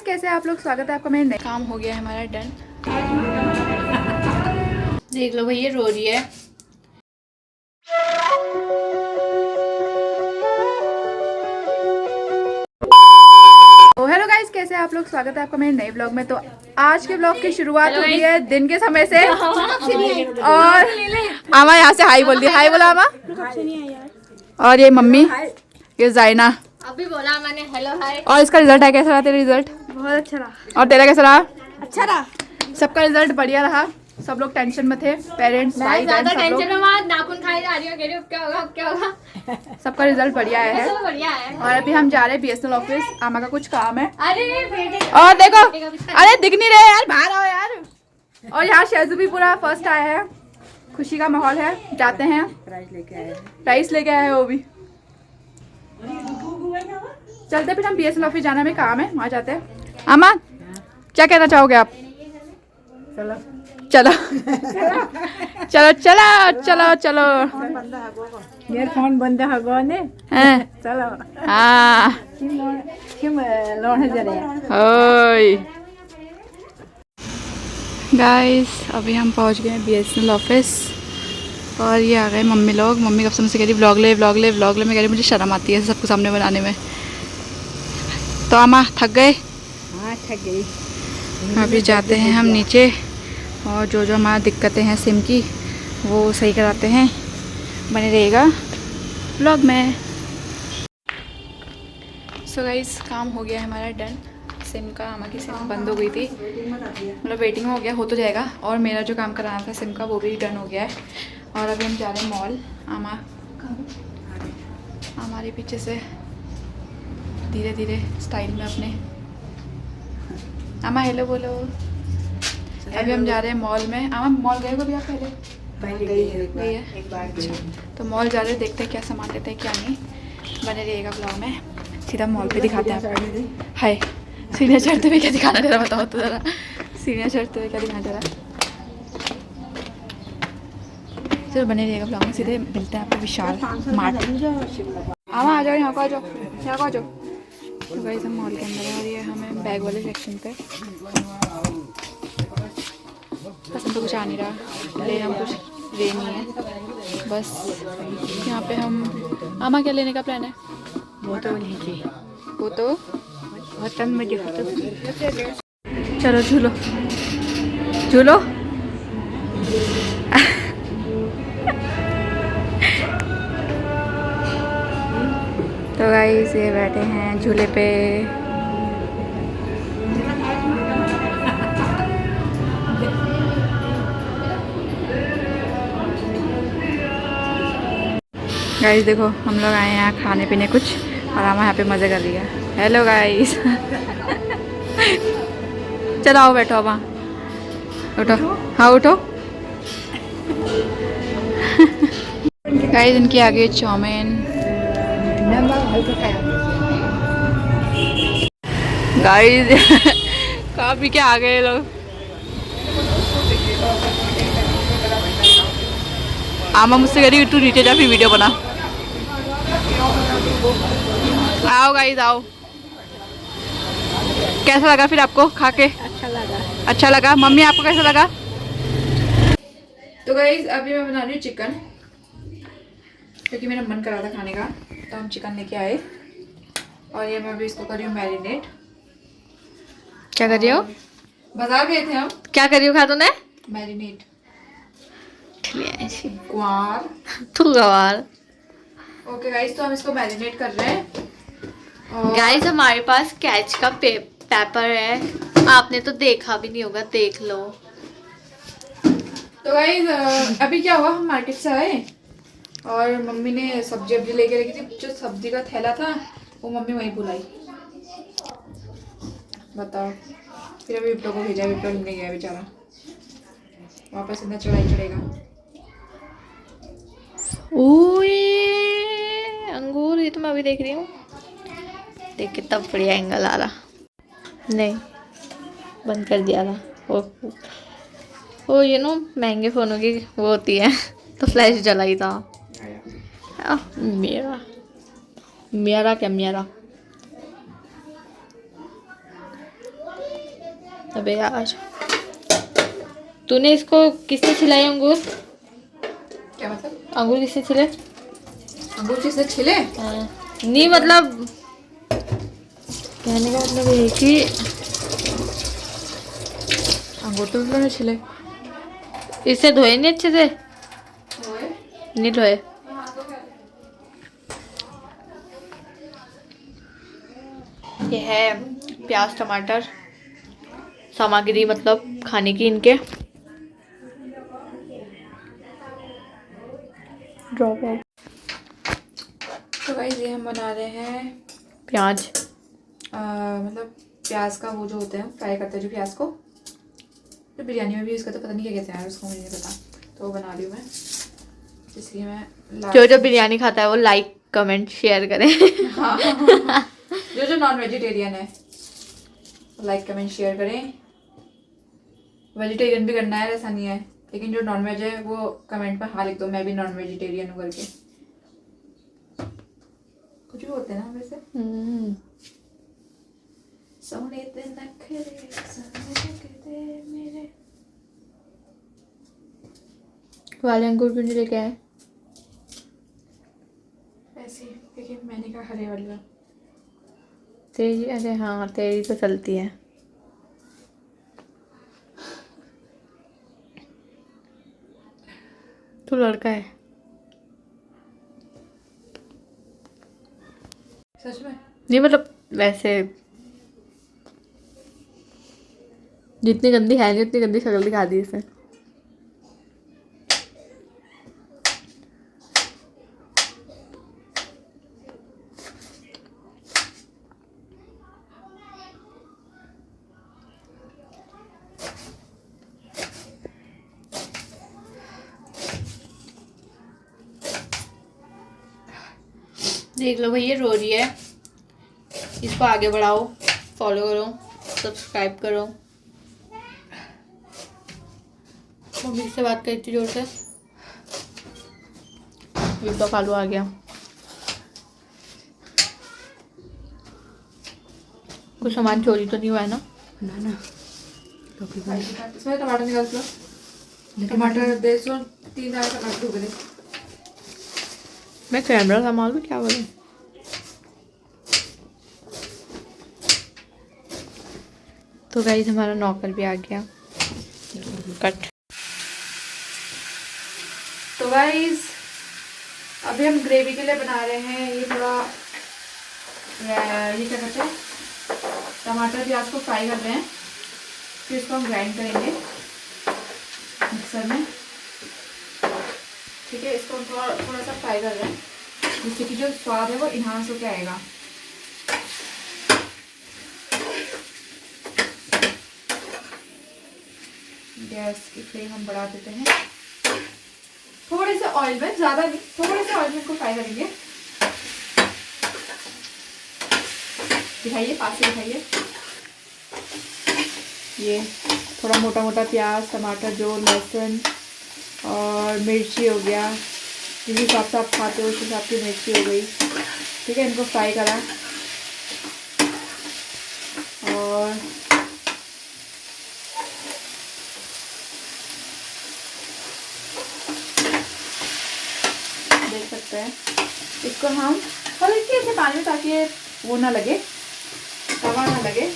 कैसे हैं आप लोग। स्वागत है आपका मेरे नए काम हो गया है हमारा डन। देख लो भैया रो रही है। तो हेलो गाइस, कैसे हैं आप लोग। स्वागत है आपका मेरे नए ब्लॉग में। तो आज के ब्लॉग की शुरुआत हो रही है दिन के समय से और आमा यहाँ से हाई बोल दी। हाई बोला आमा। और ये मम्मी, ये जाइना। अभी बोला मैंने हेलो हाय। और इसका रिजल्ट है, कैसा रहा तेरा रिजल्ट। बहुत अच्छा रहा। और तेरा कैसा रहा। अच्छा रहा। सबका रिजल्ट बढ़िया रहा। सब लोग टेंशन में थे, पेरेंट्स भाई बहन सब लोग। नाखून खाई जा रही हूँ, कह रही हूँ क्या होगा अब क्या होगा। सबका रिजल्ट बढ़िया आया है। सब बढ़िया है। और अभी हम जा रहे हैं बीएसएनएल ऑफिस। आमा का कुछ काम है। अरे बेटे और देखो, अरे दिख नहीं रहे यार, बाहर आओ यार। और यहाँ शेजू भी पूरा फर्स्ट आया है, खुशी का माहौल है। जाते हैं, प्राइस लेके आए हैं वो भी। चलते फिर हम बीएसएनएल ऑफिस, जाना में काम है, वहाँ जाते हैं। आमा क्या कहना चाहोगे आप। चलो चलो चलो चलो चलो चलो। ईयरफोन बंद है ने चलो हाँ क्यों लोन जरे ओए गाइस, अभी हम पहुंच गए हैं बीएसएनएल ऑफिस। और ये आ गए मम्मी लोग। मम्मी कब से मुझसे कह रही व्लॉग ले व्लॉग ले व्लॉग ले। मैं कह रही मुझे शर्म आती है सबको सामने बनाने में। तो आमा थक गए। हाँ थक गई। अभी जाते हैं हम नीचे और जो जो हमारा दिक्कतें हैं सिम की वो सही कराते हैं। बने रहेगा व्लॉग में। सो गाइस, काम हो गया है हमारा डन। सिम का, आमा की सिम बंद हो गई थी, मतलब वेटिंग हो गया, हो तो जाएगा। और मेरा जो काम कराना था सिम का वो भी डन हो गया है। और अभी हम जा रहे हैं मॉल। आमा हमारे पीछे से धीरे धीरे स्टाइल में अपने। आमा हेलो बोलो। अभी हम जा रहे हैं मॉल में। आमा मॉल गए कभी आप पहले गई है एक बार तो मॉल जा रहे हैं, देखते हैं क्या सामान लेते हैं क्या नहीं। बने रहिएगा ब्लॉग में। सीधा मॉल पे दिखाते हैं। हाय सीढ़ियाँ चढ़ते हुए क्या दिखाना दे रहा, बताओ तो ज़रा। सीढ़ियाँ चढ़ते हुए क्या दिखाना दे रहा। चलो बने रहिएगा ब्लॉग में। सीधे मिलते हैं आपको विशाल मार्ट। आमा आ जाओ, यहाँ को आ जाओ, यहाँ को आ जाओ। तो गाइस हम मॉल के अंदर है और ये हमें बैग वाले सेक्शन पे पसंद तो कुछ आ नहीं रहा, ले हम कुछ ले नहीं है बस। यहाँ पे हम आमा क्या लेने का प्लान है। वो तो नहीं थी वो तो होटल में जो होता चलो झूलो झूलो। तो गाइस ये बैठे हैं झूले पे। गाइस देखो, हम लोग आए हैं यहाँ खाने पीने कुछ और आमा यहाँ पे मज़े कर रही है। हेलो गाइस चलो आओ बैठो। अब उठो, हाँ उठो। गाइस इनकी आ गई चाउमीन। गाइस काफी क्या आ गए लोग। आमा मुझसे कह रही तू नीचे जा फिर वीडियो बना। आओ गाइस आओ। कैसा लगा फिर आपको खा के। अच्छा लगा। मम्मी आपको कैसा लगा। तो गाइस अभी मैं बना रही हूँ चिकन, क्योंकि मेरा मन कर रहा था खाने का, तो हम चिकन लेके आए। और ये मैं अभी इसको कर रही हूँ मैरिनेट। क्या कर रही हो। बाजार गए थे हम। क्या कर रही हो खा तूने। मैरिनेट ऐसी ग्वार। तू गवार। ओके गाइस, तो हम इसको मैरिनेट कर रहे हैं। और गाइस हमारे पास कैच का पेपर है, आपने तो देखा भी नहीं होगा, देख लो। तो गाइस अभी क्या हुआ, हम मार्केट से आए और मम्मी ने सब्जी अब्जी लेके रखी थी। जो सब्जी का थैला था वो मम्मी वहीं भुलाई। बताओ। फिर अभी विप्रो को भेजा, विप्रो नहीं गया बेचारा, वापस इतना चढ़ाई चढ़ेगा। ओए अंगूर, ये तो मैं अभी देख रही हूँ। देख कितना बढ़िया एंगल आ रहा। नहीं बंद कर दिया था। ओ ये नो महंगे फ़ोनों की वो होती है तो फ्लैश जला ही था। मेरा मेरा क्या मेरा अबे यार, तूने इसको किससे छिलाए अंगूर? क्या मतलब? अंगूर किससे छिले? अंगूर किससे छिले? हाँ। नहीं मतलब कहने का मतलब ये है कि अंगूर तो उन्होंने छिले। इसे धोए नहीं अच्छे से? नहीं धोए। ये है प्याज टमाटर सामग्री, मतलब खाने की इनके। Drop of. तो गाइस ये हम बना रहे हैं प्याज। मतलब प्याज का वो जो होते हैं फ्राई करते हैं जो प्याज को, तो बिरयानी में भी यूज़ करते हैं, पता नहीं क्या कहते हैं यार उसको, मुझे नहीं पता। तो वो बना रही हूँ मैं, इसलिए मैं जो बिरयानी खाता है वो लाइक कमेंट शेयर करें। हाँ जो नॉन वेजिटेरियन है लाइक कमेंट शेयर करें। वेजिटेरियन भी करना है ऐसा नहीं है, लेकिन जो नॉन वेज है वो कमेंट पर हाँ लिख दो, मैं भी नॉन वेजिटेरियन हूँ करके। कुछ भी होते हैं ना वैसे। सोने ते नखरे सोने मेरे वाले अंगूर क्यों नहीं लेके आए? ऐसे ही, क्योंकि मैंने कहा हरे वाला। तेरी, अरे हाँ तेरी तो चलती है। तू लड़का है। सच में नहीं मतलब वैसे जितनी गंदी है नहीं उतनी गंदी शक्ल दिखा दी इसने। देख लो भाई ये रो रही है, इसको आगे बढ़ाओ, फॉलो करो, सब्सक्राइब करो। मम्मी से बात करी थी जोर से। ये तो आलू आ गया। कुछ सामान चोरी तो नहीं हुआ है ना? ना ना इसमें टमाटर निकाल लो, टमाटर 150 3 टमाटर हो गए। मैं कैमरा संभाल भी क्या बोलूं। तो गाइस हमारा नौकर भी आ गया। कट। तो गाइस अभी हम ग्रेवी के लिए बना रहे हैं, ये थोड़ा ये क्या कहते हैं, टमाटर प्याज को फ्राई कर रहे हैं, फिर इसको हम ग्राइंड करेंगे मिक्सर में। ठीक है, इसको थोड़ा थोड़ा सा फ्राई कर रहे हैं जिससे कि जो स्वाद है वो इन्हांस होके आएगा। गैस की फ्लेम हम बढ़ा देते हैं, थोड़े से ऑयल में, ज़्यादा नहीं, थोड़े से ऑयल में इसको फ्राई करेंगे। दिखाइए, पास से दिखाइए। ये थोड़ा मोटा मोटा प्याज टमाटर जो लहसुन और मिर्ची हो गया, जिस हिसाब से आप खाते हो उस हिसाब की मिर्ची हो गई। ठीक है, इनको फ्राई करा और देख सकते हैं इसको हम हल्के से पानी में, ताकि वो ना लगे, तवा ना लगे,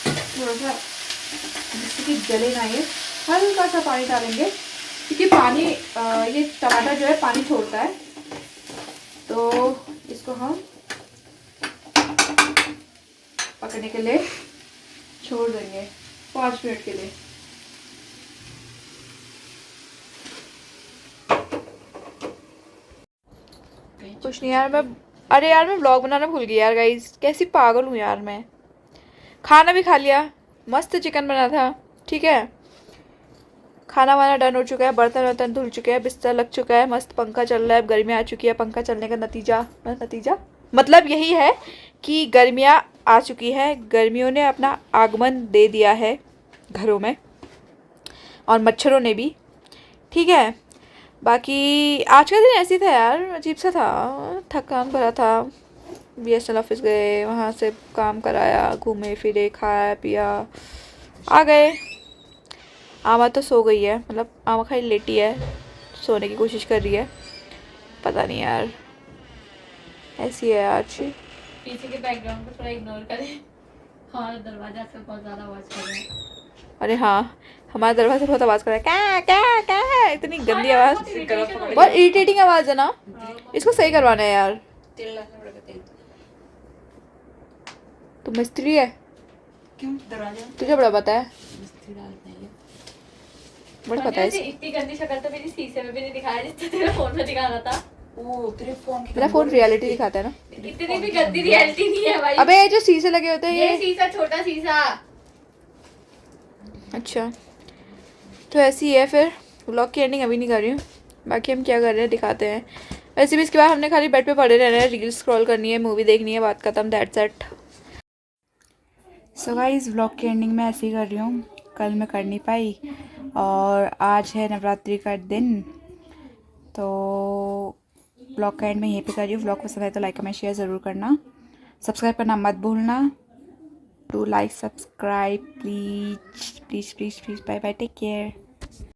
थोड़ा सा जिससे कि जले ना, ये हल्का सा पानी डालेंगे क्योंकि पानी ये टमाटर जो है पानी छोड़ता है। तो इसको हम पकने के लिए छोड़ देंगे 5 मिनट के लिए। कुछ नहीं यार, अरे यार मैं व्लॉग बनाना भूल गई यार गाइस, कैसी पागल हूँ यार मैं। खाना भी खा लिया, मस्त चिकन बना था। ठीक है, खाना वाना डन हो चुका है, बर्तन वर्तन धुल चुके हैं, बिस्तर लग चुका है, मस्त पंखा चल रहा है। अब गर्मियाँ आ चुकी है, पंखा चलने का नतीजा मतलब यही है कि गर्मियाँ आ चुकी है, गर्मियों ने अपना आगमन दे दिया है घरों में, और मच्छरों ने भी। ठीक है, बाकी आज का दिन ऐसे था यार, अजीब सा था, थकान भरा था, BSNL ऑफिस गए, वहाँ से काम कराया, घूमे फिरे, खाया पिया, आ गए। आमा तो सो गई है, मतलब आमा खाली लेटी है, सोने की कोशिश कर रही है। पता नहीं यार, ऐसी है आज। पीछे के बैकग्राउंड को थोड़ा इग्नोर करें। हाँ दरवाजा से बहुत ज़्यादा आवाज़ कर रहा है। अरे हाँ, हमारे दरवाजे बहुत आवाज़ कर रहा है, क्या क्या क्या, इतनी गंदी आवाज़, बहुत इरिटेटिंग आवाज़ है ना। इसको सही करवाना है यार। तू मिस्त्री है? क्यों दरवाजा तुझे बड़ा पता है, बड़ा पता है। इतनी गंदी शक्ल तो मेरी शीशे में भी नहीं दिखाया जितना तेरे फोन में दिखा रहा था। ओ तेरे फोन की मेरा फोन रियलिटी दिखाता है ना। इतनी भी गंदी रियलिटी नहीं है भाई। अबे ये जो शीशे लगे होते हैं ये शीशा छोटा शीशा। अच्छा, तो ऐसी है फिर। व्लॉग की एंडिंग अभी नहीं कर रही हूँ, बाकी हम क्या कर रहे हैं दिखाते हैं। वैसे भी इसके बाद हमने खाली बेड पे पड़े रहना है, रील्स स्क्रॉल करनी है, मूवी देखनी है, बात खत्म, that's it. So guys, vlog की एंडिंग मैं ऐसे ही कर रही हूँ, कल मैं कर नहीं पाई और आज है नवरात्रि का दिन, तो व्लॉग का एंड में यहीं पे कर रही हूँ। व्लॉग पसंद आए तो लाइक कमेंट शेयर ज़रूर करना, सब्सक्राइब करना मत भूलना। To like subscribe please please please please. Bye bye, take care.